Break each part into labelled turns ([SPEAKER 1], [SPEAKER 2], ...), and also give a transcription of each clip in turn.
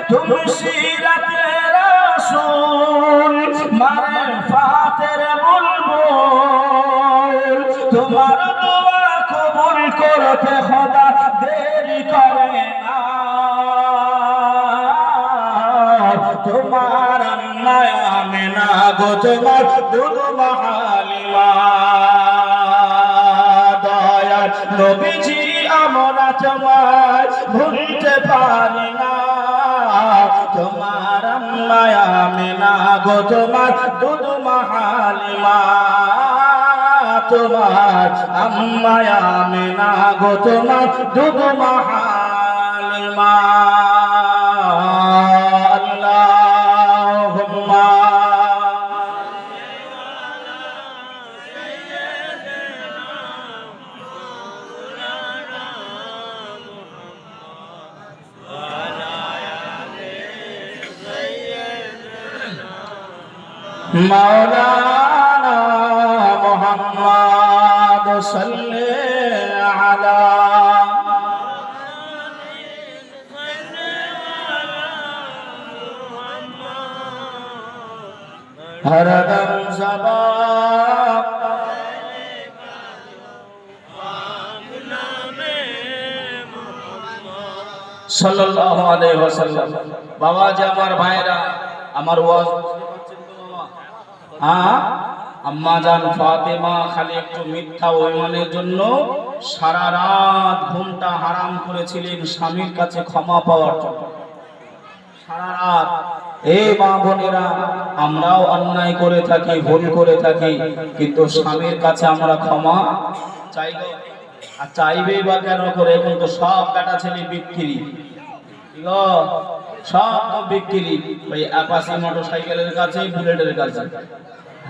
[SPEAKER 1] তুমি সিরাতে রাসূল মারফাতের বুলবুল তোমার দোয়া কবুল করতে খোদা দেরি করে না তোমার আম্মায়ে আমিনা গো তোমার দুধ হালিমা দয়ার নবীজি আমরা তোমায় ভুলতে পারি না তোমার আম্মায়ে আমিনা গো তোমার দুধ হালিমা তোমার আম্মায়ে আমিনা গো তোমার দুধ হালিমা আল্লাহুম্মা مولانا محمد صل على ہر دم زبان সাল্লাল্লাহু আলাইহি ওয়াসাল্লাম বাবা যে আমার ভাইরা আমার ওয়াজ আম্মা জান ফাতেমা খালি একটু মিথ্যা অভিমানের জন্য সারা রাত ঘুমটা হারাম করেছিলেন স্বামীর কাছে ক্ষমা পাওয়ার জন্য সারা রাত। এই মা বোনেরা আমরাও অন্যায় করে থাকি ভুল করে থাকি কিন্তু স্বামীর কাছে আমরা ক্ষমা চাইব আর চাইবেই বা কেন করে এখন তো সব বেটা ছেলে বিক্রি সব তো বিক্রি ওই অ্যাপাচি মোটরসাইকেলের কাছে বুলেটের কাছে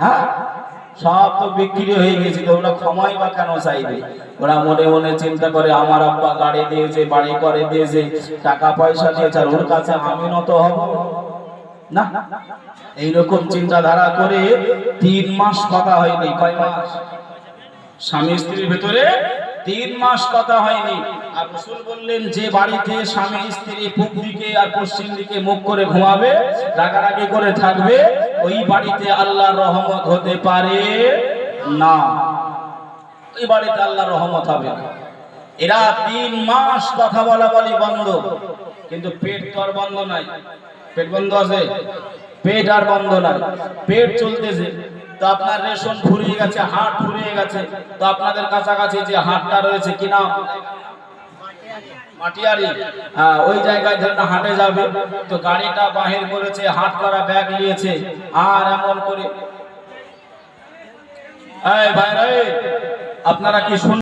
[SPEAKER 1] হ্যাঁ সব তো বিক্রি হয়ে গেছে তো ওরা ক্ষমাই বা কেন চাইবে ওরা মনে মনে চিন্তা করে আমার আব্বা গাড়ি দিয়েছে বাড়ি করে দিয়েছে টাকা পয়সা দিয়েছে আর ওর কাছে আমি নত হব না এইরকম চিন্তাধারা করে 3 মাস কথা হয়নি কয় মাস স্বামী স্ত্রীর ভিতরে 3 মাস কথা হয়নি আর রাসূল বললেন যে বাড়িতে স্বামী স্ত্রী পূব দিকে আর পশ্চিম দিকে মুখ করে ঘুমাবে রাগারাগি করে থাকবে ওই বাড়িতে আল্লাহর রহমত হতে পারে না ওই বাড়িতে আল্লাহর রহমত হবে না। এরা 3 মাস কথা বলা বলি বন্ধ কিন্তু পেট তো আর বন্ধ নাই পেট বন্ধ আছে পেট আর বন্ধ নাই পেট চলতেছে তো আপনার রেশন ফুরিয়ে গেছে হাট ফুরিয়ে গেছে তো আপনাদের কাছাকাছি যে হাটটা রয়েছে কি নাম মাটিয়ারি হ্যাঁ ওই জায়গায় ধরুন হাটে যাবে তো গাড়িটা বাহির করেছে হাট করা ব্যাগ নিয়েছে আর এমন করে এই ভাইরা আপনারা কি